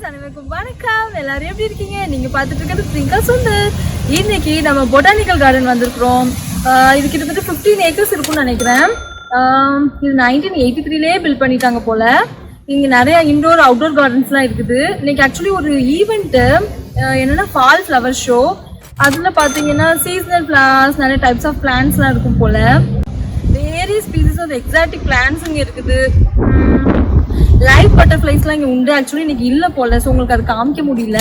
அனைவருக்கும் வணக்கம். எல்லாரும் எப்படி இருக்கீங்க? நீங்க பார்த்துட்டு இருக்கிறது ட்விங்கிள் சுந்தர். இன்னைக்கு நம்ம பொட்டானிக்கல் கார்டன் வந்திருக்கிறோம். இது கிட்டத்தட்ட 15 ஏக்கர்ஸ் இருக்கும்னு நினைக்கிறேன். இது 1983லேயே பில்ட் பண்ணிட்டாங்க போல. இங்கே நிறைய இன்டோர் அவுட்டோர் கார்டன்ஸ்லாம் இருக்குது. இன்னைக்கு ஆக்சுவலி ஒரு ஈவெண்ட்டு, என்னென்னா ஃபால் ஃப்ளவர் ஷோ. அதில் பார்த்தீங்கன்னா சீசனல் ஃப்ளவர்ஸ், நிறைய டைப்ஸ் ஆஃப் பிளான்ட்ஸ்லாம் இருக்கும் போல். Various species of exotic plants இங்கே இருக்குது. லைவ் பட்டர்ஃப்ளைஸ்லாம் இங்கே உண்டு. ஆக்சுவலி இன்னைக்கு இல்லை போல, ஸோ உங்களுக்கு அது காமிக்க முடியல.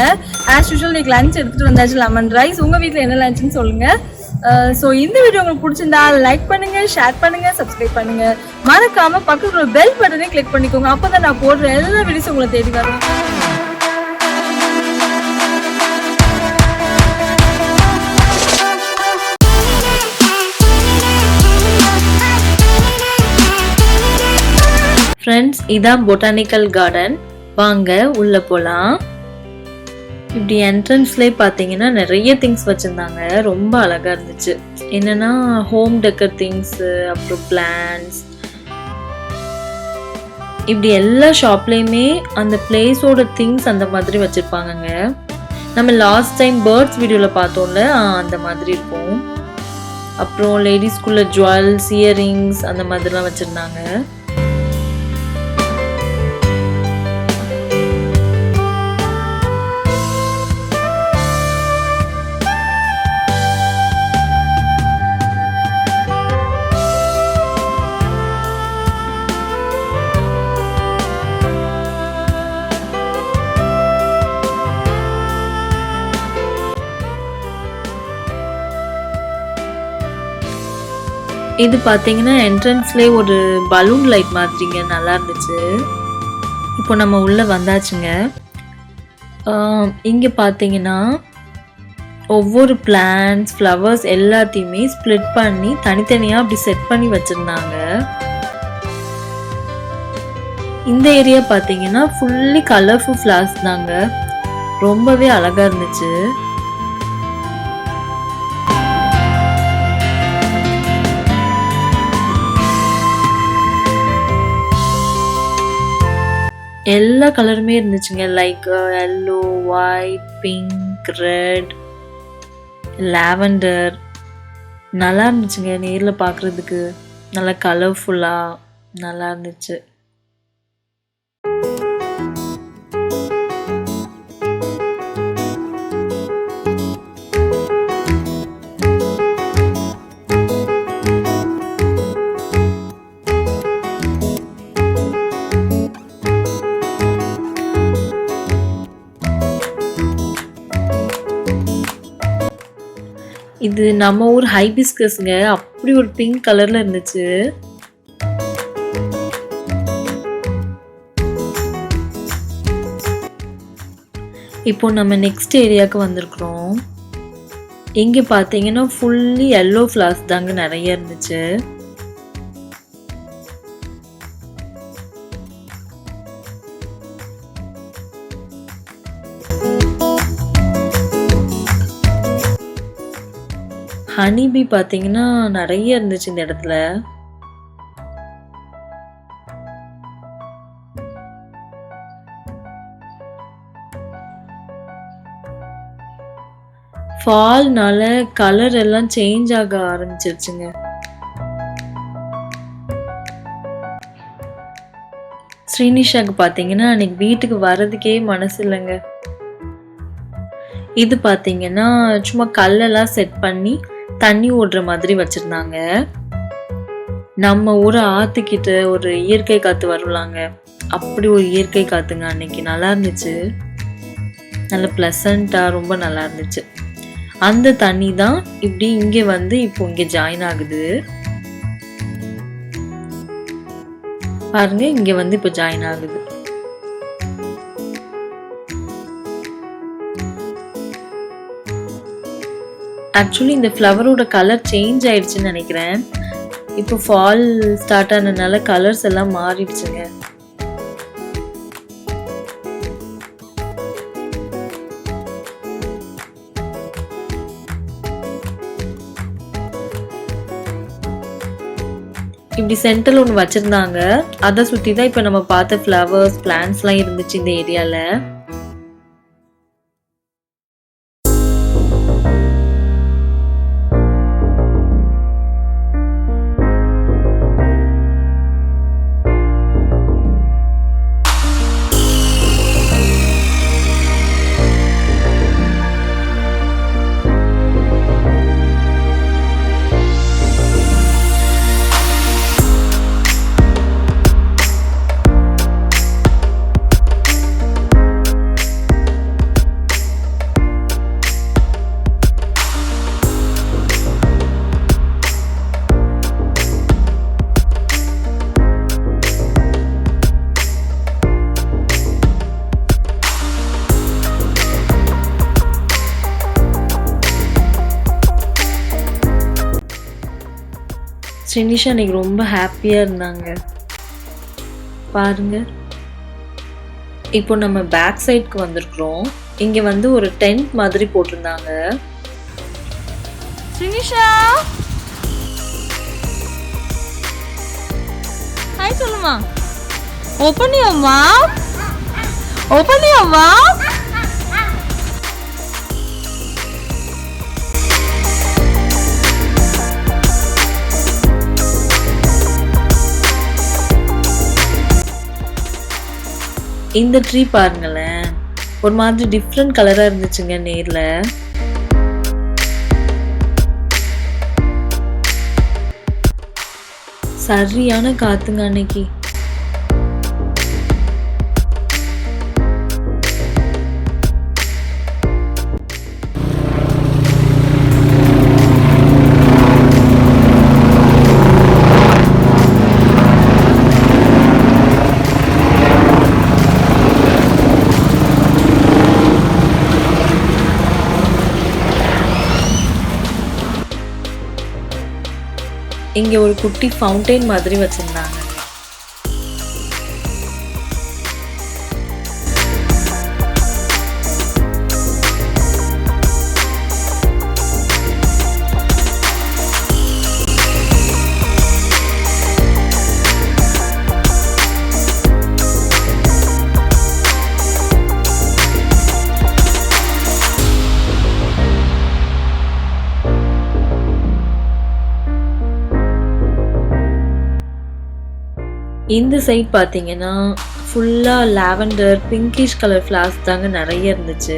ஆஸ் யூஷுவல் இன்னைக்கு லஞ்ச் எடுத்துகிட்டு வந்தாச்சு, லெமன் ரைஸ். உங்கள் வீட்டில் என்ன லஞ்சுன்னு சொல்லுங்கள். ஸோ இந்த வீடியோ உங்களுக்கு பிடிச்சிருந்தா லைக் பண்ணுங்கள், ஷேர் பண்ணுங்கள், சப்ஸ்கிரைப் பண்ணுங்கள். மறக்காமல் பக்கத்தில் ஒரு பெல் பட்டனே கிளிக் பண்ணிக்கோங்க. அப்போ தான் நான் போடுற எல்லா வீடியோஸும் உங்களை தேடி வரும். ஃப்ரெண்ட்ஸ், இதான் பொட்டானிக்கல் கார்டன். வாங்க உள்ள போகலாம். இப்படி என்ட்ரன்ஸ்லேயே பார்த்தீங்கன்னா நிறைய திங்ஸ் வச்சுருந்தாங்க. ரொம்ப அழகாக இருந்துச்சு. என்னென்னா ஹோம் டெக்கர் திங்ஸு, அப்புறம் பிளான்ஸ், இப்படி எல்லா ஷாப்லேயுமே அந்த பிளேஸோட திங்ஸ் அந்த மாதிரி வச்சுருப்பாங்கங்க. நம்ம லாஸ்ட் டைம் பேர்ட்ஸ் வீடியோவில் பார்த்தோம்ல, அந்த மாதிரி இருக்கும். அப்புறம் லேடிஸ்குள்ள ஜுவல்ஸ், இயரிங்ஸ் அந்த மாதிரிலாம் வச்சுருந்தாங்க. இது பார்த்தீங்கன்னா என்ட்ரன்ஸ்லேயே ஒரு பலூன் லைட் மாதிரிங்க, நல்லா இருந்துச்சு. இப்போ நம்ம உள்ளே வந்தாச்சுங்க. இங்கே பார்த்தீங்கன்னா ஒவ்வொரு பிளான்ட்ஸ், ஃப்ளவர்ஸ் எல்லாத்தையுமே ஸ்ப்ளிட் பண்ணி தனித்தனியாக அப்படி செட் பண்ணி வச்சுருந்தாங்க. இந்த ஏரியா பார்த்தீங்கன்னா ஃபுல்லி கலர்ஃபுல் ஃப்ளவர்ஸ் தாங்க. ரொம்பவே அழகாக இருந்துச்சு. எல்லா கலருமே இருந்துச்சுங்க. Like yellow, white, pink, red, lavender. நல்லா இருந்துச்சுங்க. நேரில் பார்க்குறதுக்கு நல்லா கலர்ஃபுல்லாக நல்லா இருந்துச்சு. இது நம்ம ஊர் ஹைபிஸ்கஸ்ங்க. அப்படி ஒரு பிங்க் கலர்ல இருந்துச்சு. இப்போ நம்ம நெக்ஸ்ட் ஏரியாவுக்கு வந்திருக்கிறோம். இங்கே பார்த்தீங்கன்னா ஃபுல்லி எல்லோ ஃப்ளவர்ஸ் தாங்க நிறைய இருந்துச்சு. ஹனிபி பார்த்தீங்கன்னா நிறைய இருந்துச்சு இந்த இடத்துல. ஃபால்னால கலர் எல்லாம் சேஞ்ச் ஆக ஆரம்பிச்சிருச்சுங்க. ஸ்ரீனிஷாக்கு பார்த்தீங்கன்னா அன்னைக்கு வீட்டுக்கு வர்றதுக்கே மனசு இல்லைங்க. இது பார்த்தீங்கன்னா சும்மா கல்லெல்லாம் செட் பண்ணி தண்ணி ஓடுற மாதிரி வச்சிருந்தாங்க. நம்ம ஊர் ஆத்துக்கிட்ட ஒரு இயற்கை காத்து வரலாங்க, அப்படி ஒரு இயற்கை காத்துங்க. அன்னைக்கு நல்லா இருந்துச்சு. நல்ல பிளசண்டா, ரொம்ப நல்லா இருந்துச்சு. அந்த தண்ணி தான் இப்படி இங்கே வந்து இப்போ இங்கே ஜாயின் ஆகுது பாருங்க. இங்க வந்து இப்போ ஜாயின் ஆகுது. ஆக்சுவலி இந்த ஃப்ளவரோட கலர் சேஞ்ச் ஆயிடுச்சுன்னு நினைக்கிறேன். இப்போ ஃபால் ஸ்டார்ட் ஆனதுனால கலர்ஸ் எல்லாம் மாறிடுச்சுங்க. இப்படி சென்டர்ல ஒன்று வச்சிருந்தாங்க. அதை சுற்றி தான் இப்போ நம்ம பார்த்த ஃப்ளவர்ஸ், பிளான்ஸ்லாம் இருந்துச்சு இந்த ஏரியாவில். ஸ்ரீனிஷா அன்னைக்கு ரொம்ப ஹாப்பியாக இருந்தாங்க பாருங்க. இப்போ நம்ம பேக் சைடுக்கு வந்திருக்கிறோம். இங்கே வந்து ஒரு டென்ட் மாதிரி போட்டிருந்தாங்க. ஸ்ரீனிஷா ஹாய் சொல்லுமா. Open your mouth. Open your mouth. இந்த ட்ரீ பாருங்களேன், ஒரு மாதிரி டிஃப்ரெண்ட் கலராக இருந்துச்சுங்க நேரில். சரியான காத்துங்க அன்னைக்கு. இங்கே ஒரு குட்டி ஃபவுண்டைன் மாதிரி வச்சுருந்தாங்க. இந்த சைட் பார்த்தீங்கன்னா ஃபுல்லாக லாவெண்டர் பிங்கிஷ் கலர் ஃப்ளார்ஸ் தாங்க நிறைய இருந்துச்சு.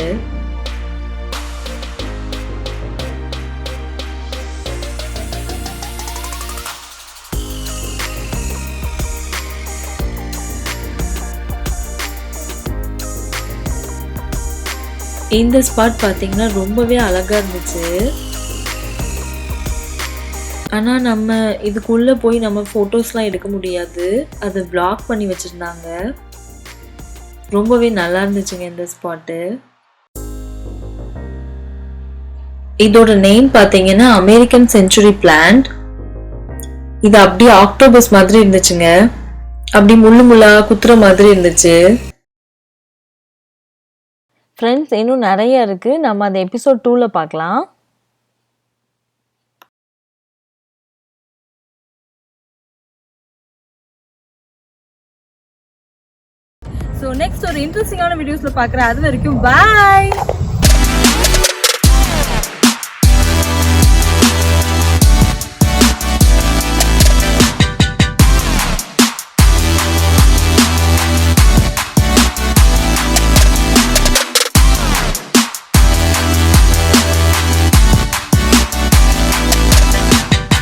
இந்த ஸ்பாட் பார்த்தீங்கன்னா ரொம்பவே அழகாக இருந்துச்சு. ஆனால் நம்ம இதுக்குள்ளே போய் நம்ம ஃபோட்டோஸ்லாம் எடுக்க முடியாது, அதை பிளாக் பண்ணி வச்சுருந்தாங்க. ரொம்பவே நல்லா இருந்துச்சுங்க இந்த ஸ்பாட்டு. இதோட நேம் பார்த்தீங்கன்னா அமெரிக்கன் செஞ்சுரி பிளான்ட். இது அப்படியே ஆக்டோபஸ் மாதிரி இருந்துச்சுங்க, அப்படி முள்ளு முள்ளா குத்துற மாதிரி இருந்துச்சு. ஃப்ரெண்ட்ஸ், இன்னும் நிறைய இருக்குது, நம்ம அந்த எபிசோட் 2ல பார்க்கலாம். ஸோ நெக்ஸ்ட் ஒரு இன்ட்ரெஸ்டிங்கான வீடியோஸில் பார்க்குறேன். அது வரைக்கும் பாய்.